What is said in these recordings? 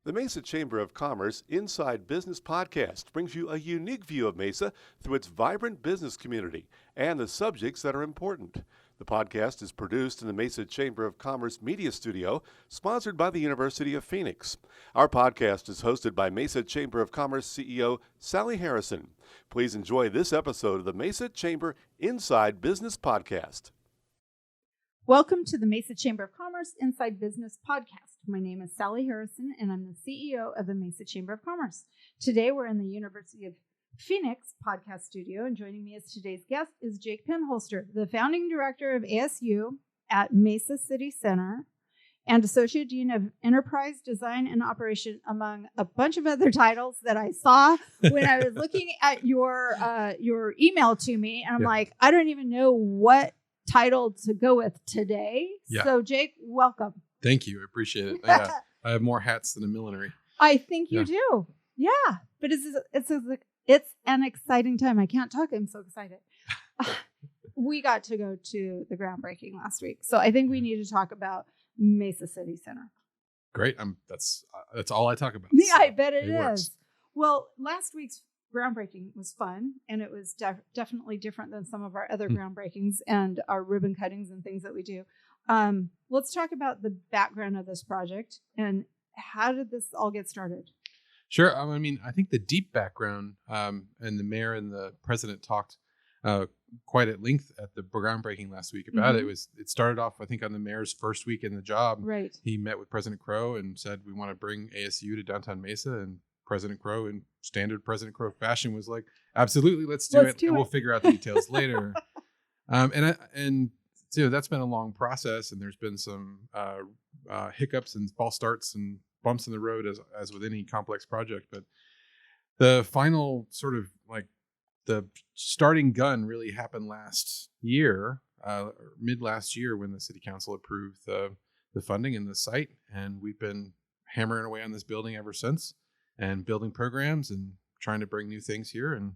The Mesa Chamber of Commerce Inside Business podcast brings you a unique view of Mesa through its vibrant business community and the subjects that are important. The podcast is produced in the Mesa Chamber of Commerce Media Studio, sponsored by the University of Phoenix. Our podcast is hosted by Mesa Chamber of Commerce CEO Sally Harrison. Please enjoy this episode of the Mesa Chamber Inside Business podcast. Welcome to the Mesa Chamber of Commerce Inside Business podcast. My name is Sally Harrison, and I'm the CEO of the Mesa Chamber of Commerce. Today, we're in the University of Phoenix podcast studio, and joining me as today's guest is Jake Pinholster, the founding director of ASU at Mesa City Center and Associate Dean of Enterprise Design and Operation, among a bunch of other titles that I saw when I was looking at your email to me. And I'm like, I don't even know what title to go with today. Yeah. So Jake, welcome. Thank you. I appreciate it. Yeah, I have more hats than a millinery. I think you do. Yeah. But it's an exciting time. I can't talk. I'm so excited. We got to go to the groundbreaking last week. So I think we need to talk about Mesa City Center. Great. That's all I talk about. Yeah, so I bet it is. Works. Well, last week's groundbreaking was fun, and it was definitely different than some of our other groundbreakings and our ribbon cuttings and things that we do. Let's talk about the background of this project and how did this all get started? Sure. I think the deep background, and the mayor and the president talked quite at length at the groundbreaking last week about it. It started off, I think, on the mayor's first week in the job. Right. He met with President Crow and said, we want to bring ASU to downtown Mesa, and President Crow, in standard President Crow fashion, was like, absolutely, let's do it. And we'll figure out the details later. And that's been a long process, and there's been some hiccups and false starts and bumps in the road as with any complex project. But the final sort of like the starting gun really happened last year, mid last year, when the city council approved the funding and the site. And we've been hammering away on this building ever since and building programs and trying to bring new things here. And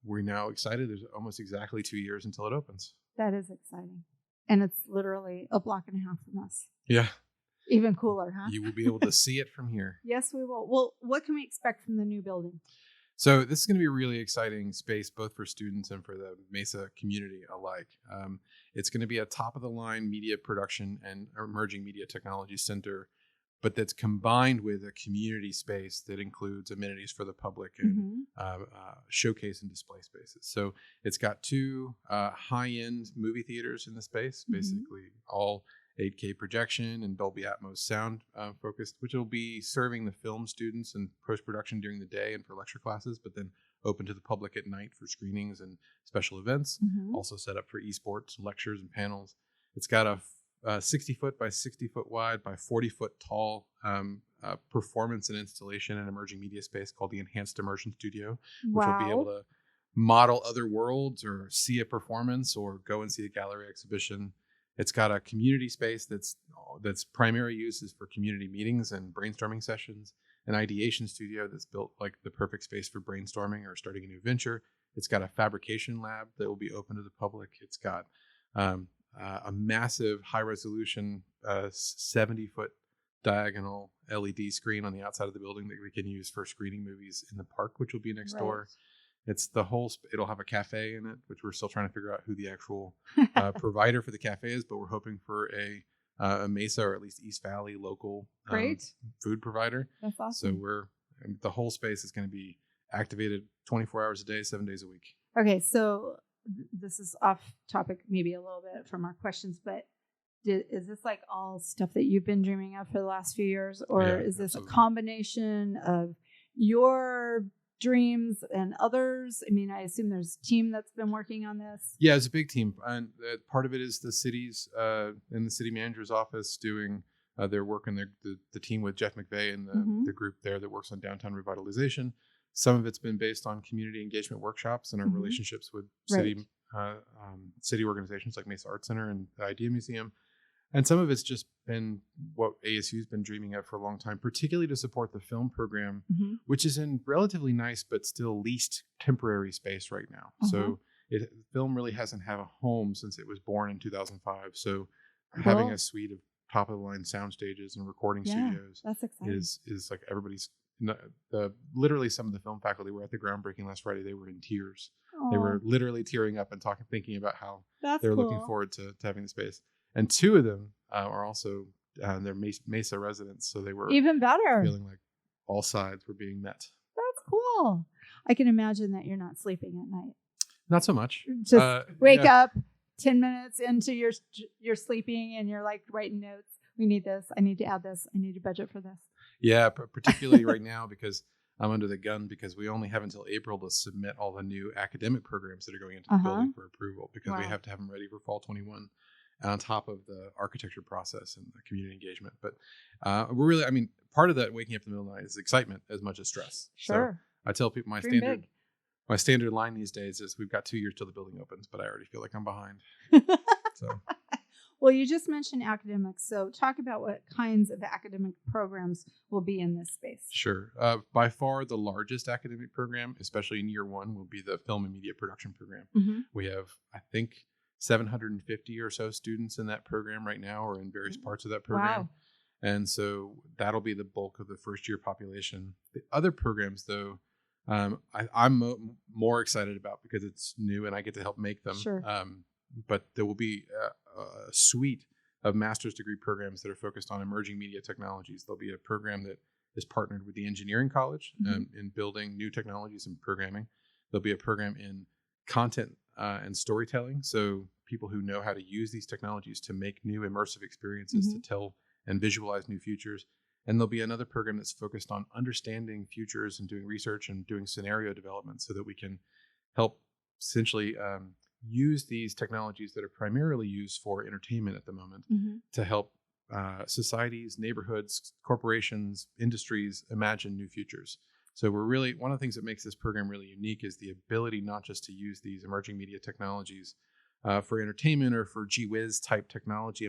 we're now excited. There's almost exactly 2 years until it opens. That is exciting. And it's literally a block and a half from us. Yeah. Even cooler, huh? You will be able to see it from here. Yes, we will. Well, what can we expect from the new building? So this is going to be a really exciting space, both for students and for the Mesa community alike. It's going to be a top-of-the-line media production and emerging media technology center, but that's combined with a community space that includes amenities for the public and showcase and display spaces. So it's got two high-end movie theaters in the space, basically all 8K projection and Dolby Atmos sound focused, which will be serving the film students and post-production during the day and for lecture classes, but then open to the public at night for screenings and special events, also set up for esports, lectures, and panels. It's got a 60-foot by 60-foot wide by 40-foot tall performance and installation and emerging media space called the Enhanced Immersion Studio, which will be able to model other worlds or see a performance or go and see a gallery exhibition. It's got a community space that's primary use is for community meetings and brainstorming sessions, an ideation studio that's built like the perfect space for brainstorming or starting a new venture. It's got a fabrication lab that will be open to the public. It's got a massive high-resolution 70-foot diagonal LED screen on the outside of the building that we can use for screening movies in the park, which will be next door. It's the whole. It'll have a cafe in it, which we're still trying to figure out who the actual provider for the cafe is, but we're hoping for a Mesa or at least East Valley local food provider. That's awesome. So the whole space is going to be activated 24 hours a day, 7 days a week. Okay, so this is off topic maybe a little bit from our questions, but is this like all stuff that you've been dreaming of for the last few years, or is this a combination of your dreams and others? I mean, I assume there's a team that's been working on this. Yeah, it's a big team, and part of it is the city's and the city manager's office doing their work, and the team with Jeff McVeigh and the group there that works on downtown revitalization. Some of it's been based on community engagement workshops and our relationships with city organizations like Mesa Art Center and the Idea Museum. And some of it's just been what ASU's been dreaming of for a long time, particularly to support the film program, which is in relatively nice but still leased temporary space right now. So film really hasn't had a home since it was born in 2005. So having a suite of top of the line sound stages and recording studios. That's exciting. Is like everybody's literally some of the film faculty were at the groundbreaking last Friday. They were in tears. They were literally tearing up and thinking about how they're looking forward to having the space. And two of them are also they're Mesa residents, so they were even better, feeling like all sides were being met. That's cool. I can imagine that you're not sleeping at night. Not so much. Just wake up 10 minutes into your sleeping and you're like writing notes. We need this. I need to add this. I need to budget for this. Yeah, particularly right now because I'm under the gun because we only have until April to submit all the new academic programs that are going into the building for approval because we have to have them ready for fall 21 on top of the architecture process and the community engagement. But we're really, part of that waking up in the middle of the night is excitement as much as stress. Sure. So I tell people my standard line these days is we've got 2 years till the building opens, but I already feel like I'm behind. So. Well, you just mentioned academics, so talk about what kinds of academic programs will be in this space. Sure. By far, the largest academic program, especially in year one, will be the film and media production program. Mm-hmm. We have, I think, 750 or so students in that program right now or in various parts of that program. Wow. And so that'll be the bulk of the first year population. The other programs, though, I'm more excited about because it's new and I get to help make them. Sure. But there will be a suite of master's degree programs that are focused on emerging media technologies. There'll be a program that is partnered with the engineering college in building new technologies and programming. There'll be a program in content and storytelling. So people who know how to use these technologies to make new immersive experiences to tell and visualize new futures. And there'll be another program that's focused on understanding futures and doing research and doing scenario development so that we can help essentially use these technologies that are primarily used for entertainment at the moment to help societies, neighborhoods, corporations, industries imagine new futures. So we're really, one of the things that makes this program really unique is the ability not just to use these emerging media technologies for entertainment or for gee whiz type technology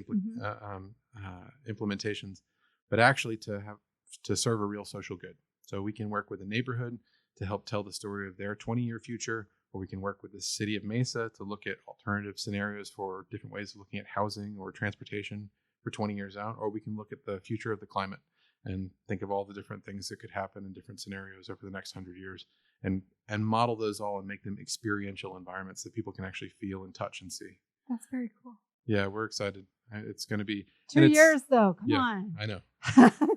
implementations, but actually to serve a real social good. So we can work with a neighborhood to help tell the story of their 20-year future, or we can work with the city of Mesa to look at alternative scenarios for different ways of looking at housing or transportation for 20 years out, or we can look at the future of the climate and think of all the different things that could happen in different scenarios over the next 100 years and model those all and make them experiential environments that people can actually feel and touch and see. That's very cool. Yeah, we're excited. It's going to be 2 years though. Come on. I know.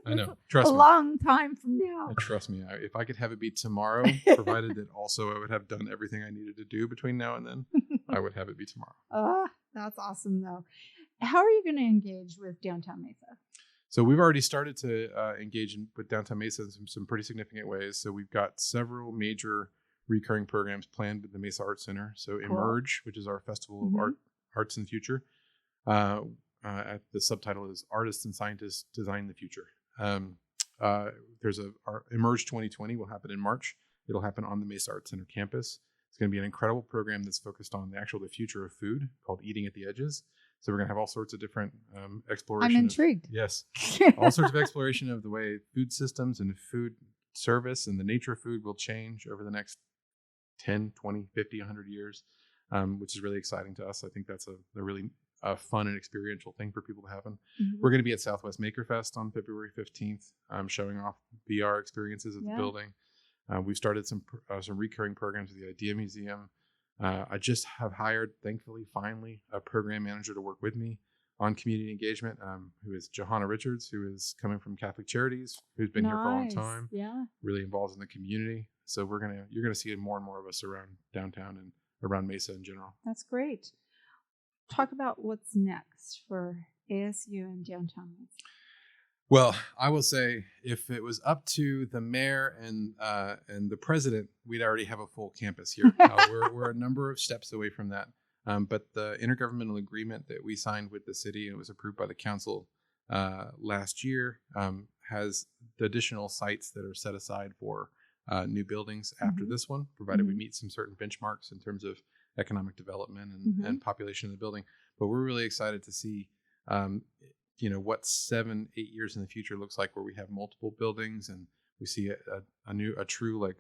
I know. Trust me. A long time from now. Trust me. If I could have it be tomorrow, provided that also I would have done everything I needed to do between now and then, I would have it be tomorrow. That's awesome though. How are you going to engage with Downtown Mesa? So we've already started to engage with Downtown Mesa in some pretty significant ways. So we've got several major recurring programs planned with the Mesa Arts Center. So cool. Emerge, which is our festival of arts in the future. The subtitle is Artists and Scientists Design the Future. There's our Emerge 2020 will happen in March. It'll happen on the Mesa Arts Center campus. It's going to be an incredible program that's focused on the future of food called Eating at the Edges. So we're going to have all sorts of different exploration. I'm intrigued. Yes. All sorts of exploration of the way food systems and food service and the nature of food will change over the next 10, 20, 50, 100 years, which is really exciting to us. I think that's a really fun and experiential thing for people to happen. We're going to be at Southwest Makerfest on February 15th, showing off VR experiences at the building. We've started some recurring programs at the Idea Museum. I just have hired, thankfully, finally, a program manager to work with me on community engagement, who is Johanna Richards, who is coming from Catholic Charities, who's been here for a long time, really involved in the community. So you're gonna see more and more of us around downtown and around Mesa in general. That's great. Talk about what's next for ASU and downtown Mesa. Well, I will say if it was up to the mayor and the president, we'd already have a full campus here. We're a number of steps away from that. But the intergovernmental agreement that we signed with the city and was approved by the council last year has the additional sites that are set aside for new buildings after this one, provided we meet some certain benchmarks in terms of economic development and population of the building. But we're really excited to see what 7-8 years in the future looks like, where we have multiple buildings and we see a true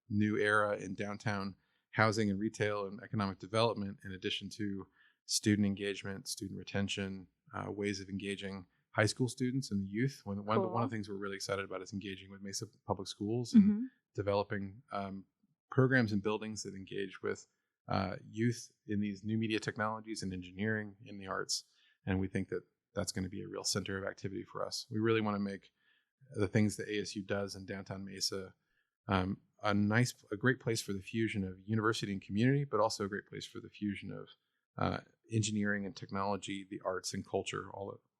new era in downtown housing and retail and economic development, in addition to student engagement, student retention, ways of engaging high school students and the youth. One Cool. of the things we're really excited about is engaging with Mesa Public Schools Mm-hmm. and developing programs and buildings that engage with youth in these new media technologies and engineering in the arts. And we think that that's going to be a real center of activity for us. We really want to make the things that ASU does in downtown Mesa a great place for the fusion of university and community, but also a great place for the fusion of engineering and technology, the arts and culture,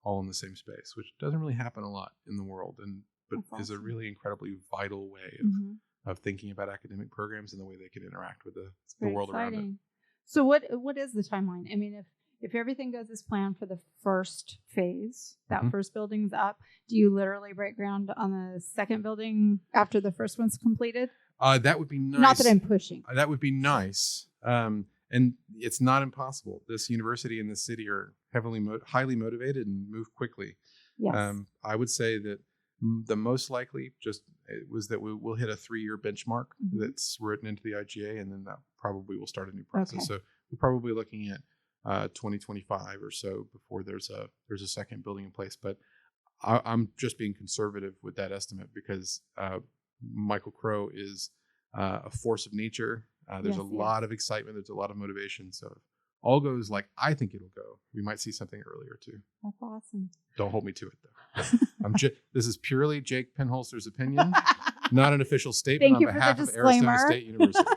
all in the same space, which doesn't really happen a lot in the world, but That's is a awesome. really incredibly vital way Mm-hmm. of thinking about academic programs and the way they can interact with the Very world around it. exciting. So what is the timeline? I mean, if everything goes as planned for the first phase, that Mhm. first building's up, do you literally break ground on the second building after the first one's completed? That would be nice. Not that I'm pushing. That would be nice. And it's not impossible. This university and this city are highly motivated and move quickly. Yes. I would say that the most likely was that we'll hit a 3-year benchmark Mhm. that's written into the IGA, and then that probably will start a new process. Okay. So we're probably looking at 2025 or so before there's a second building in place. But I'm just being conservative with that estimate because Michael Crow is a force of nature. There's Yes, a yes. lot of excitement. There's a lot of motivation. So if all goes like I think it'll go, we might see something earlier too. That's awesome. Don't hold me to it though. This is purely Jake Pinholster's opinion, not an official statement Thank you on for the behalf of Arizona disclaimer. State University.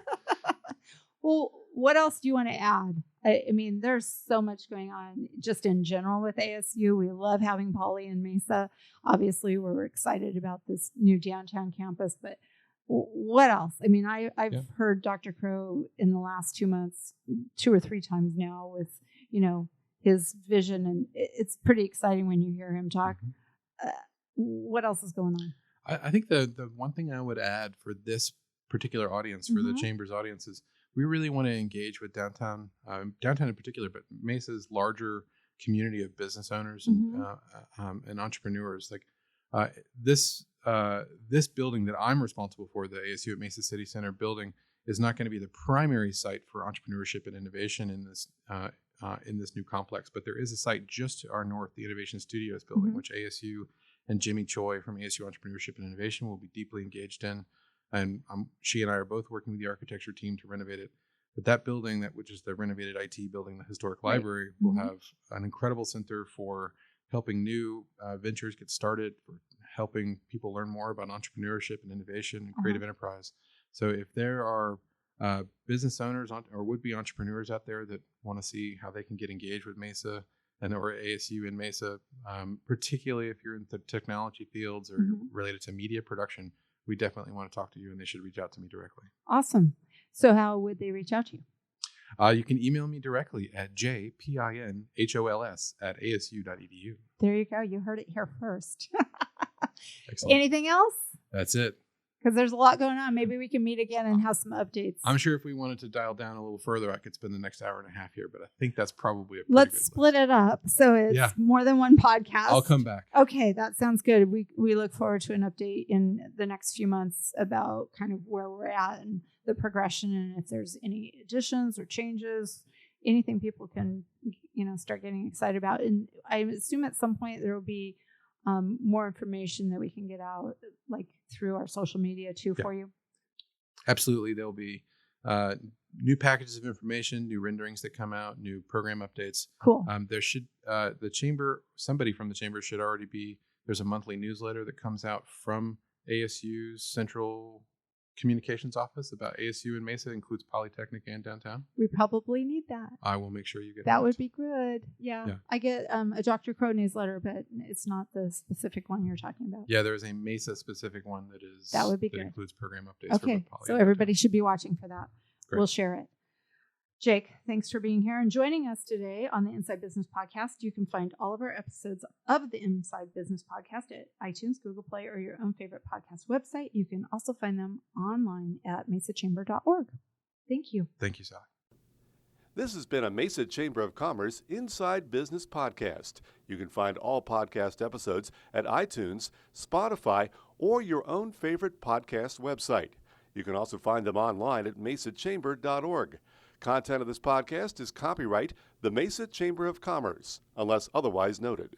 Well, what else do you want to add? I mean, there's so much going on just in general with ASU. We love having Poly and Mesa. Obviously, we're excited about this new downtown campus, but what else? I mean, I've heard Dr. Crow in the last 2 months, 2 or 3 times now with, his vision, and it's pretty exciting when you hear him talk. Mhm. What else is going on? I think the one thing I would add for this particular audience, for the Mhm. Chamber's audience, is we really want to engage with downtown in particular, but Mesa's larger community of business owners and entrepreneurs. Like this building that I'm responsible for, the ASU at Mesa City Center building, is not going to be the primary site for entrepreneurship and innovation in this new complex. But there is a site just to our north, the Innovation Studios building, Mhm. which ASU and Jimmy Choi from ASU Entrepreneurship and Innovation will be deeply engaged in. And she and I are both working with the architecture team to renovate it. But that building, which is the renovated IT building, the historic Right. library, will Mhm. have an incredible center for helping new ventures get started, for helping people learn more about entrepreneurship and innovation and creative enterprise. So if there are business owners or would-be entrepreneurs out there that want to see how they can get engaged with Mesa or ASU in Mesa, particularly if you're in the technology fields or Mhm. related to media production, we definitely want to talk to you, and they should reach out to me directly. Awesome. So how would they reach out to you? You can email me directly at jpinhols@asu.edu. There you go. You heard it here first. Excellent. Anything else? That's it. Because there's a lot going on. Maybe we can meet again and have some updates. I'm sure if we wanted to dial down a little further, I could spend the next hour and a half here, but I think that's probably a pretty Let's good split it up so it's more than one podcast. I'll come back. Okay, that sounds good. We look forward to an update in the next few months about kind of where we're at and the progression, and if there's any additions or changes, anything people can start getting excited about. And I assume at some point there will be more information that we can get out, like through our social media too, for you. Absolutely. There'll be new packages of information, new renderings that come out, new program updates. Cool. There should somebody from the chamber should already be. There's a monthly newsletter that comes out from ASU's Central Communications Office about ASU and Mesa, includes Polytechnic and downtown. We probably need that. I will make sure you get that. Would be good. Yeah. Yeah. I get a Dr. Crow newsletter, but it's not the specific one you're talking about. Yeah, there is a Mesa specific one that would be good. includes program updates. Okay, for Poly so and everybody downtown. should be watching for that. Great. We'll share it. Jake, thanks for being here and joining us today on the Inside Business Podcast. You can find all of our episodes of the Inside Business Podcast at iTunes, Google Play, or your own favorite podcast website. You can also find them online at mesachamber.org. Thank you. Thank you, Sally. This has been a Mesa Chamber of Commerce Inside Business Podcast. You can find all podcast episodes at iTunes, Spotify, or your own favorite podcast website. You can also find them online at mesachamber.org. Content of this podcast is copyright the Mesa Chamber of Commerce, unless otherwise noted.